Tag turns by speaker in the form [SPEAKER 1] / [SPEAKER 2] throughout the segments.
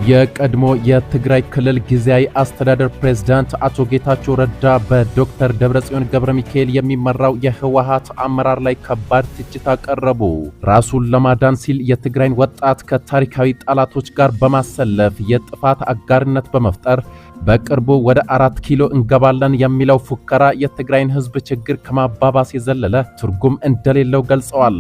[SPEAKER 1] የቀድሞ የትግራይ ክልል ጊዜያዊ አስተዳደር ፕሬዝዳንት አቶ ጌታቸው ረዳ በዶክተር ደብረጽዮን ገብረሚካኤል የሚመራው የህወሓት አመራር ላይ ከባድ ትችት አቀረቡ። ራሱን ለማዳን ሲል የትግራይን ወጣት ከታሪካዊ ጠላቶች ጋር በማሰለፍ የጥፋት አጋርነት በመፍጠር በቅርቡ ወደ 4 ኪሎ እንገባለን የሚለው ፉከራ የትግራይን ህዝብ ችግር ከማባባስ የዘለለ ትርጉም እንደሌለው ገልጸዋል።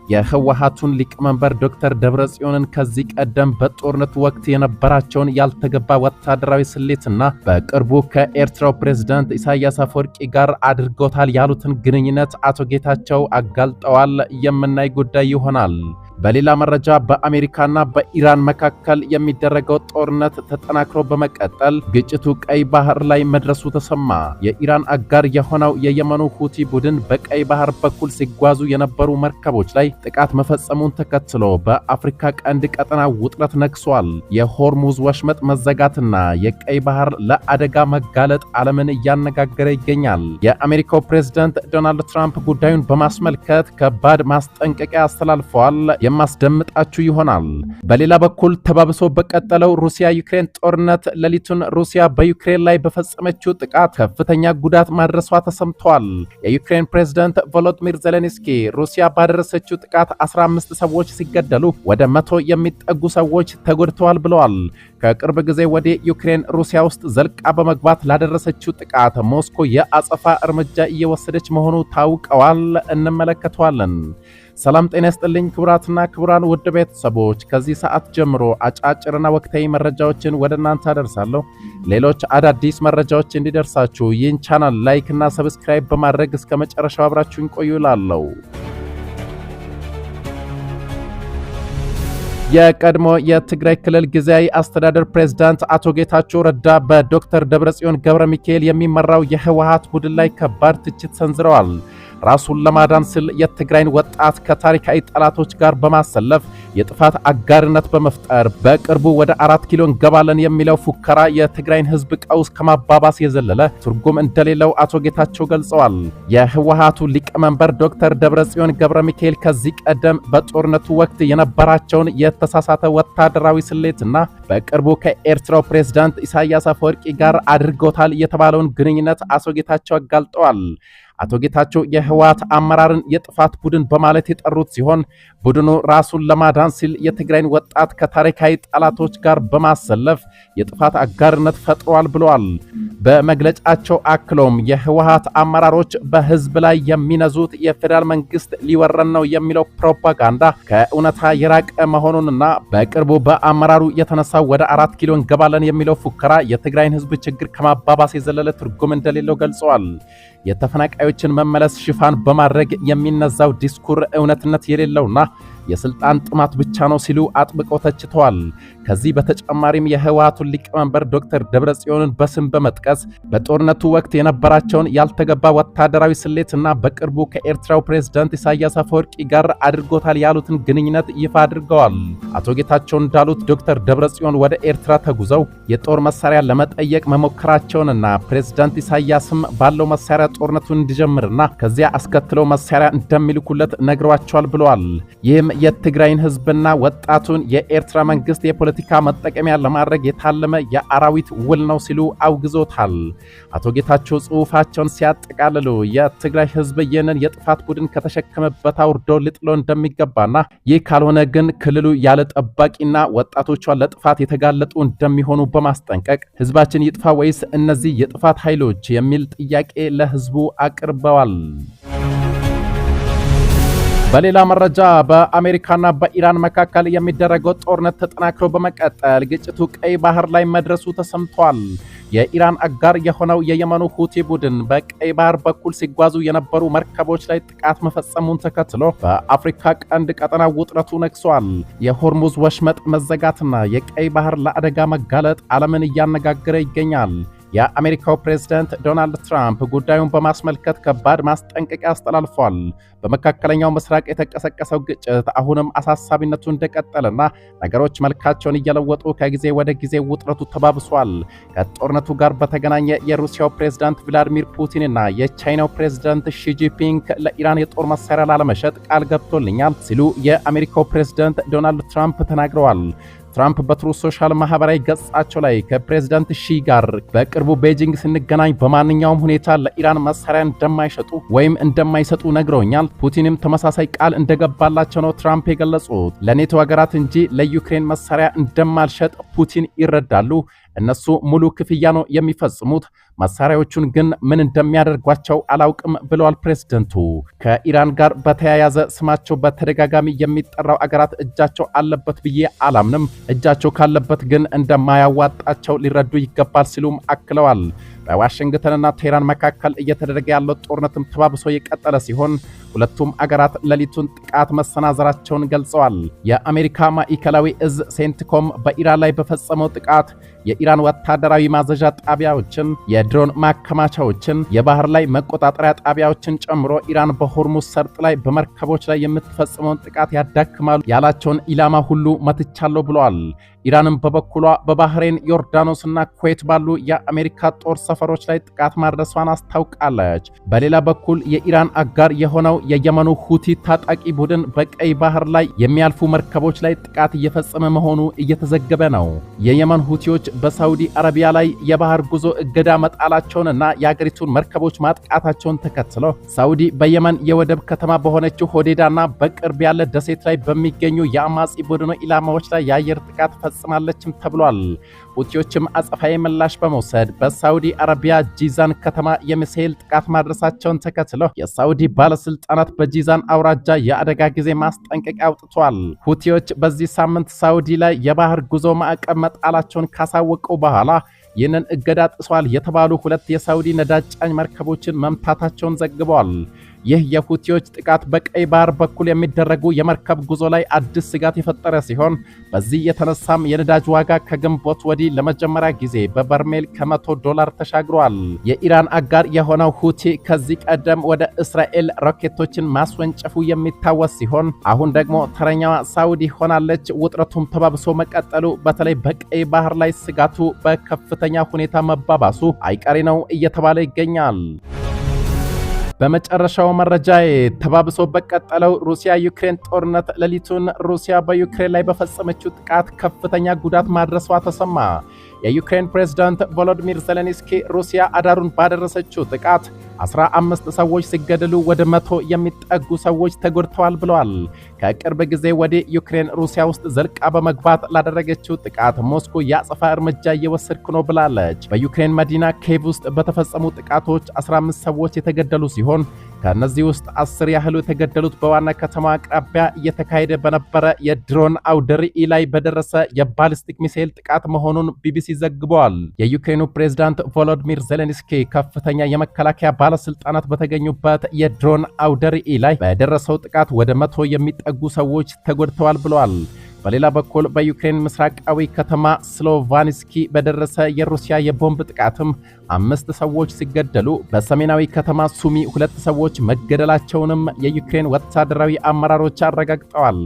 [SPEAKER 1] የህወሓቱን ሊቀመንበር ዶክተር ደብረጽዮንን ከዚህ ቀደም በጦርነቱ ወቅት የነበራቸውን ያልተገባ ወታደራዊ ስሌትና በቅርቡ ከኤርትራው ፕሬዝዳንት ኢሳያስ አፈወርቂ ጋር አድርገውታል ያሉትን ግንኙነት አቶ ጌታቸው አጋልጠዋል። የምናይ ጉዳይ ይሆናል። በሌላ መረጃ በአሜሪካና በኢራን መካከል የሚደረገው ጦርነት ተጠናክሮ በመቀጠል ግጭቱ ቀይ ባህር ላይ መድረሱ ተሰማ። የኢራን አጋር የሆነው የየመኑ ሁቲ ቡድን በቀይ ባህር በኩል ሲጓዙ የነበሩ መርከቦች ላይ ጥቃት መፈጸሙን ተከትሎ በአፍሪካ ቀንድ ቀጠና ውጥረት ነግሷል። የሆርሙዝ ወሽመጥ መዘጋትና የቀይ ባህር ለአደጋ መጋለጥ ዓለምን እያነጋገረ ይገኛል። የአሜሪካው ፕሬዝዳንት ዶናልድ ትራምፕ ጉዳዩን በማስመልከት ከባድ ማስጠንቀቂያ አስተላልፈዋል። የማስደምጣችሁ ይሆናል። በሌላ በኩል ተባብሶ በቀጠለው ሩሲያ ዩክሬን ጦርነት ሌሊቱን ሩሲያ በዩክሬን ላይ በፈጸመችው ጥቃት ከፍተኛ ጉዳት ማድረሷ ተሰምቷል። የዩክሬን ፕሬዝዳንት ቮሎዲሚር ዜሌንስኪ ሩሲያ ባደረሰችው ጥቃት 15 ሰዎች ሲገደሉ ወደ 100 የሚጠጉ ሰዎች ተጎድተዋል ብለዋል። ከቅርብ ጊዜ ወዲህ ዩክሬን ሩሲያ ውስጥ ዘልቃ በመግባት ላደረሰችው ጥቃት ሞስኮ የአጸፋ እርምጃ እየወሰደች መሆኑ ታውቀዋል። እንመለከተዋለን። ሰላም ጤና ይስጥልኝ ክቡራትና ክቡራን ውድ ቤተሰቦች፣ ከዚህ ሰዓት ጀምሮ አጫጭርና ወቅታዊ መረጃዎችን ወደ እናንተ አደርሳለሁ። ሌሎች አዳዲስ መረጃዎች እንዲደርሳችሁ ይህን ቻናል ላይክ እና ሰብስክራይብ በማድረግ እስከ መጨረሻው አብራችሁን ቆዩ እላለሁ። የቀድሞ የትግራይ ክልል ጊዜያዊ አስተዳደር ፕሬዝዳንት አቶ ጌታቸው ረዳ በዶክተር ደብረጽዮን ገብረሚካኤል የሚመራው የህወሓት ቡድን ላይ ከባድ ትችት ሰንዝረዋል። ራሱን ለማዳን ሲል የትግራይን ወጣት ከታሪካዊ ጠላቶች ጋር በማሰለፍ የጥፋት አጋርነት በመፍጠር በቅርቡ ወደ 4 ኪሎ እንገባለን የሚለው ፉከራ የትግራይን ህዝብ ቀውስ ከማባባስ የዘለለ ትርጉም እንደሌለው አቶ ጌታቸው ገልጸዋል። የህወሓቱ ሊቀመንበር ዶክተር ደብረጽዮን ገብረሚካኤል ከዚህ ቀደም በጦርነቱ ወቅት የነበራቸውን የተሳሳተ ወታደራዊ ስሌትና በቅርቡ ከኤርትራው ፕሬዝዳንት ኢሳያስ አፈወርቂ ጋር አድርገውታል የተባለውን ግንኙነት አቶ ጌታቸው አጋልጠዋል። አቶ ጌታቸው የህወሓት አመራርን የጥፋት ቡድን በማለት የጠሩት ሲሆን ቡድኑ ራሱን ለማዳን ሲል የትግራይን ወጣት ከታሪካዊ ጠላቶች ጋር በማሰለፍ የጥፋት አጋርነት ፈጥሯል ብለዋል። በመግለጫቸው አክሎም የህወሓት አመራሮች በህዝብ ላይ የሚነዙት የፌዴራል መንግስት ሊወረን ነው የሚለው ፕሮፓጋንዳ ከእውነታ የራቀ መሆኑንና በቅርቡ በአመራሩ የተነሳው ወደ 4 ኪሎ እንገባለን የሚለው ፉከራ የትግራይን ህዝብ ችግር ከማባባስ የዘለለ ትርጉም እንደሌለው ገልጸዋል። የተፈናቃዮችን መመለስ ሽፋን በማድረግ የሚነዛው ዲስኩር እውነትነት የሌለውና የስልጣን ጥማት ብቻ ነው ሲሉ አጥብቀው ተችተዋል። ከዚህ በተጨማሪም የህወሓቱን ሊቀመንበር ዶክተር ደብረጽዮንን በስም በመጥቀስ በጦርነቱ ወቅት የነበራቸውን ያልተገባ ወታደራዊ ስሌትና በቅርቡ ከኤርትራው ፕሬዝዳንት ኢሳያስ አፈወርቂ ጋር አድርጎታል ያሉትን ግንኙነት ይፋ አድርገዋል። አቶ ጌታቸው እንዳሉት ዶክተር ደብረጽዮን ወደ ኤርትራ ተጉዘው የጦር መሳሪያ ለመጠየቅ መሞከራቸውንና ፕሬዝዳንት ኢሳያስም ባለው መሳሪያ ጦርነቱን እንዲጀምርና ከዚያ አስከትለው መሳሪያ እንደሚልኩለት ነግሯቸዋል ብለዋል። ይህም የትግራይን ህዝብና ወጣቱን የኤርትራ መንግስት የፖለቲካ መጠቀሚያ ለማድረግ የታለመ የአራዊት ውል ነው ሲሉ አውግዞታል። አቶ ጌታቸው ጽሑፋቸውን ሲያጠቃልሉ የትግራይ ህዝብ ይህንን የጥፋት ቡድን ከተሸከመበት አውርዶ ልጥሎ እንደሚገባና ይህ ካልሆነ ግን ክልሉ ያለ ጠባቂና ወጣቶቿ ለጥፋት የተጋለጡ እንደሚሆኑ በማስጠንቀቅ ህዝባችን ይጥፋ ወይስ እነዚህ የጥፋት ኃይሎች የሚል ጥያቄ ለህዝቡ አቅርበዋል። በሌላ መረጃ በአሜሪካና በኢራን መካከል የሚደረገው ጦርነት ተጠናክሮ በመቀጠል ግጭቱ ቀይ ባህር ላይ መድረሱ ተሰምቷል። የኢራን አጋር የሆነው የየመኑ ሁቲ ቡድን በቀይ ባህር በኩል ሲጓዙ የነበሩ መርከቦች ላይ ጥቃት መፈጸሙን ተከትሎ በአፍሪካ ቀንድ ቀጠና ውጥረቱ ነግሷል። የሆርሙዝ ወሽመጥ መዘጋትና የቀይ ባህር ለአደጋ መጋለጥ ዓለምን እያነጋገረ ይገኛል። የአሜሪካው ፕሬዝዳንት ዶናልድ ትራምፕ ጉዳዩን በማስመልከት ከባድ ማስጠንቀቂያ አስተላልፏል። በመካከለኛው ምስራቅ የተቀሰቀሰው ግጭት አሁንም አሳሳቢነቱ እንደቀጠለና ነገሮች መልካቸውን እየለወጡ ከጊዜ ወደ ጊዜ ውጥረቱ ተባብሷል። ከጦርነቱ ጋር በተገናኘ የሩሲያው ፕሬዝዳንት ቭላዲሚር ፑቲንና የቻይናው ፕሬዝዳንት ሺ ጂንፒንግ ለኢራን የጦር መሳሪያ ላለመሸጥ ቃል ገብቶልኛል ሲሉ የአሜሪካው ፕሬዝዳንት ዶናልድ ትራምፕ ተናግረዋል። ትራምፕ በትሩዝ ሶሻል ማህበራዊ ገጻቸው ላይ ከፕሬዝዳንት ሺ ጋር በቅርቡ ቤጂንግ ስንገናኝ በማንኛውም ሁኔታ ለኢራን መሳሪያ እንደማይሸጡ ወይም እንደማይሰጡ ነግረውኛል። ፑቲንም ተመሳሳይ ቃል እንደገባላቸው ነው ትራምፕ የገለጹት። ለኔቶ ሀገራት እንጂ ለዩክሬን መሳሪያ እንደማልሸጥ ፑቲን ይረዳሉ። እነሱ ሙሉ ክፍያ ነው የሚፈጽሙት። መሳሪያዎቹን ግን ምን እንደሚያደርጓቸው አላውቅም ብለዋል ፕሬዝደንቱ። ከኢራን ጋር በተያያዘ ስማቸው በተደጋጋሚ የሚጠራው አገራት እጃቸው አለበት ብዬ አላምንም። እጃቸው ካለበት ግን እንደማያዋጣቸው ሊረዱ ይገባል ሲሉም አክለዋል። በዋሽንግተንና ቴህራን መካከል እየተደረገ ያለው ጦርነትም ተባብሶ የቀጠለ ሲሆን ሁለቱም አገራት ሌሊቱን ጥቃት መሰናዘራቸውን ገልጸዋል። የአሜሪካ ማዕከላዊ እዝ ሴንትኮም በኢራን ላይ በፈጸመው ጥቃት የኢራን ወታደራዊ ማዘዣ ጣቢያዎችን፣ የድሮን ማከማቻዎችን፣ የባህር ላይ መቆጣጠሪያ ጣቢያዎችን ጨምሮ ኢራን በሆርሙዝ ሰርጥ ላይ በመርከቦች ላይ የምትፈጽመውን ጥቃት ያዳክማሉ ያላቸውን ኢላማ ሁሉ መትቻለሁ ብለዋል። ኢራንም በበኩሏ በባህሬን፣ ዮርዳኖስና ኩዌት ባሉ የአሜሪካ ጦር ሰፈሮች ላይ ጥቃት ማድረሷን አስታውቃለች። በሌላ በኩል የኢራን አጋር የሆነው የየመኑ ሁቲ ታጣቂ ቡድን በቀይ ባህር ላይ የሚያልፉ መርከቦች ላይ ጥቃት እየፈጸመ መሆኑ እየተዘገበ ነው። የየመን ሁቲዎች በሳውዲ አረቢያ ላይ የባህር ጉዞ እገዳ መጣላቸውንና የአገሪቱን መርከቦች ማጥቃታቸውን ተከትሎ ሳውዲ በየመን የወደብ ከተማ በሆነችው ሆዴዳና በቅርብ ያለ ደሴት ላይ በሚገኙ የአማጺ ቡድኑ ኢላማዎች ላይ የአየር ጥቃት ፈጽማለችም ተብሏል። ሁቲዎችም አጸፋዊ ምላሽ በመውሰድ በሳውዲ አረቢያ ጂዛን ከተማ የሚሳኤል ጥቃት ማድረሳቸውን ተከትሎ የሳውዲ ባለስልጣናት በጂዛን አውራጃ የአደጋ ጊዜ ማስጠንቀቂያ አውጥተዋል። ሁቲዎች በዚህ ሳምንት ሳውዲ ላይ የባህር ጉዞ ማዕቀብ መጣላቸውን ካሳወቁ በኋላ ይህንን እገዳ ጥሷል የተባሉ ሁለት የሳውዲ ነዳጅ ጫኝ መርከቦችን መምታታቸውን ዘግበዋል። ይህ የሁቲዎች ጥቃት በቀይ ባህር በኩል የሚደረጉ የመርከብ ጉዞ ላይ አዲስ ስጋት የፈጠረ ሲሆን በዚህ የተነሳም የነዳጅ ዋጋ ከግንቦት ወዲህ ለመጀመሪያ ጊዜ በበርሜል $100 ተሻግሯል። የኢራን አጋር የሆነው ሁቲ ከዚህ ቀደም ወደ እስራኤል ሮኬቶችን ማስወንጨፉ የሚታወስ ሲሆን አሁን ደግሞ ተረኛዋ ሳውዲ ሆናለች። ውጥረቱም ተባብሶ መቀጠሉ በተለይ በቀይ ባህር ላይ ስጋቱ በከፍተኛ ሁኔታ መባባሱ አይቀሬ ነው እየተባለ ይገኛል። በመጨረሻው መረጃ ተባብሶ በቀጠለው ሩሲያ ዩክሬን ጦርነት ሌሊቱን ሩሲያ በዩክሬን ላይ በፈጸመችው ጥቃት ከፍተኛ ጉዳት ማድረሷ ተሰማ። የዩክሬን ፕሬዝዳንት ቮሎዲሚር ዜሌንስኪ ሩሲያ አዳሩን ባደረሰችው ጥቃት 15 ሰዎች ሲገደሉ ወደ 100 የሚጠጉ ሰዎች ተጎድተዋል ብለዋል። ከቅርብ ጊዜ ወዲህ ዩክሬን ሩሲያ ውስጥ ዘልቃ በመግባት ላደረገችው ጥቃት ሞስኮ የአጸፋ እርምጃ እየወሰድኩ ነው ብላለች። በዩክሬን መዲና ኪየቭ ውስጥ በተፈጸሙ ጥቃቶች 15 ሰዎች የተገደሉ ሲሆን ከነዚህ ውስጥ 10 ያህሉ የተገደሉት በዋና ከተማ አቅራቢያ እየተካሄደ በነበረ የድሮን አውደ ርዕይ ላይ በደረሰ የባሊስቲክ ሚሳኤል ጥቃት መሆኑን ቢቢሲ ዘግቧል። የዩክሬኑ ፕሬዝዳንት ቮሎዲሚር ዜሌንስኪ ከፍተኛ የመከላከያ ባለስልጣናት በተገኙበት የድሮን አውደ ርዕይ ላይ በደረሰው ጥቃት ወደ 100 የሚጠጉ ሰዎች ተጎድተዋል ብለዋል። በሌላ በኩል በዩክሬን ምስራቃዊ ከተማ ስሎቫንስኪ በደረሰ የሩሲያ የቦምብ ጥቃትም 5 ሰዎች ሲገደሉ በሰሜናዊ ከተማ ሱሚ 2 ሰዎች መገደላቸውንም የዩክሬን ወታደራዊ አመራሮች አረጋግጠዋል።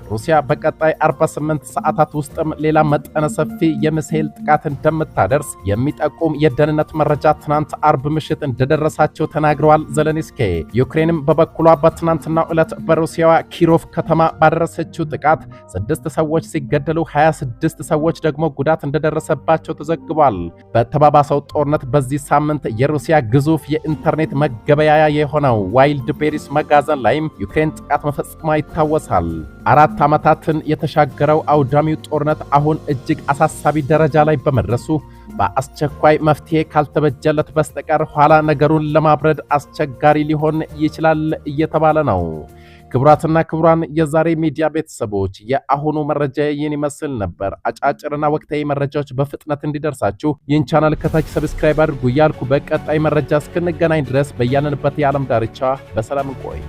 [SPEAKER 1] ሩሲያ በቀጣይ 48 ሰዓታት ውስጥም ሌላ መጠነ ሰፊ የሚሳኤል ጥቃት እንደምታደርስ የሚጠቁም የደህንነት መረጃ ትናንት አርብ ምሽት እንደደረሳቸው ተናግረዋል ዜሌንስኪ። ዩክሬንም በበኩሏ በትናንትናው ዕለት በሩሲያዋ ኪሮቭ ከተማ ባደረሰችው ጥቃት 6 ሰዎች ሲገደሉ 26 ሰዎች ደግሞ ጉዳት እንደደረሰባቸው ተዘግቧል። በተባባሰው ጦርነት በዚህ ሳምንት የሩሲያ ግዙፍ የኢንተርኔት መገበያያ የሆነው ዋይልድ ቤሪስ መጋዘን ላይም ዩክሬን ጥቃት መፈጸሟ ይታወሳል። 4 ዓመታትን የተሻገረው አውዳሚው ጦርነት አሁን እጅግ አሳሳቢ ደረጃ ላይ በመድረሱ በአስቸኳይ መፍትሄ ካልተበጀለት በስተቀር ኋላ ነገሩን ለማብረድ አስቸጋሪ ሊሆን ይችላል እየተባለ ነው። ክቡራትና ክቡራን የዛሬ ሚዲያ ቤተሰቦች የአሁኑ መረጃ ይህን ይመስል ነበር። አጫጭርና ወቅታዊ መረጃዎች በፍጥነት እንዲደርሳችሁ ይህን ቻናል ከታች ሰብስክራይብ አድርጉ እያልኩ በቀጣይ መረጃ እስክንገናኝ ድረስ በያለንበት የዓለም ዳርቻ በሰላም እንቆይ።